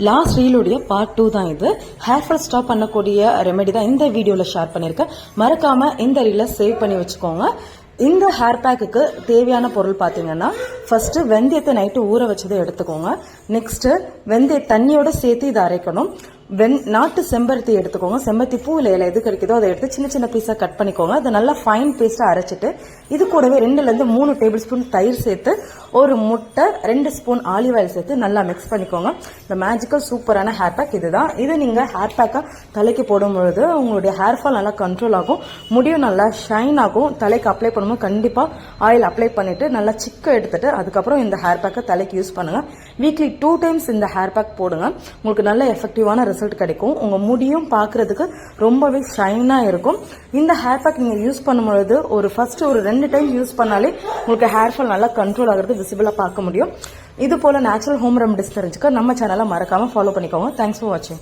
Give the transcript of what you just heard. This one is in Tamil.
லாஸ்ட் ரீலுடைய பார்ட் 2 தான் இது. ஹேர் ஃபால் ஸ்டாப் பண்ணக்கூடிய ரெமெடி தான் இந்த வீடியோவில் ஷேர் பண்ணியிருக்கேன். மறக்காம இந்த ரீலை சேவ் பண்ணி வச்சுக்கோங்க. இந்த ஹேர் பேக்குக்கு தேவையான பொருள் பார்த்தீங்கன்னா, ஃபர்ஸ்ட் வெந்தயத்தை நைட்டு ஊற வச்சதை எடுத்துக்கோங்க. நெக்ஸ்ட் வெந்தய தண்ணியோட சேர்த்து இதை அரைக்கணும். நாட்டு செம்பருத்தி எடுத்துக்கோங்க. செம்பருத்தி பூ இலையில எது கிடைக்குதோ அதை எடுத்து சின்ன சின்ன பீஸா கட் பண்ணிக்கோங்க. அதை நல்லா ஃபைன் பேஸ்டா அரைச்சிட்டு இது கூடவே 2-3 டேபிள் ஸ்பூன் தயிர் சேர்த்து, ஒரு முட்டை, 2 ஸ்பூன் ஆலிவ் ஆயில் சேர்த்து நல்லா மிக்ஸ் பண்ணிக்கோங்க. இந்த மேஜிக்கல் சூப்பரான ஹேர் பேக் இதுதான். இது நீங்க ஹேர் பேக்கா தலைக்கு போடும்பொழுது உங்களுடைய ஹேர் ஃபால் நல்லா கண்ட்ரோல் ஆகும், முடியும் நல்லா ஷைன் ஆகும். தலைக்கு அப்ளை பண்ணும்போது கண்டிப்பா ஆயில் அப்ளை பண்ணிட்டு நல்லா சிக்க எடுத்துட்டு அதுக்கப்புறம் இந்த ஹேர் பேக்கை தலைக்கு யூஸ் பண்ணுங்க. வீக்லி 2 டைம்ஸ் இந்த ஹேர் பேக் போடுங்க. உங்களுக்கு நல்ல எஃபெக்டிவான ரிசல்ட் கிடைக்கும். உங்க முடியும் பார்க்கறதுக்கு ரொம்பவே ஷைனா இருக்கும். இந்த ஹேர் பேக் நீங்க யூஸ் பண்ணும்பொழுது ஃபர்ஸ்ட் ஒரு 2 டைம் யூஸ் பண்ணாலே உங்களுக்கு ஹேர் ஃபால் நல்லா கண்ட்ரோல் ஆகிறது விசிபிளா பார்க்க முடியும். இது போல நேச்சுரல் ஹோம் ரெமடிஸ் தெரிஞ்சுக்க நம்ம சேனலை மறக்காம ஃபாலோ பண்ணிக்கோங்க. தேங்க்ஸ் ஃபார் வாட்சிங்.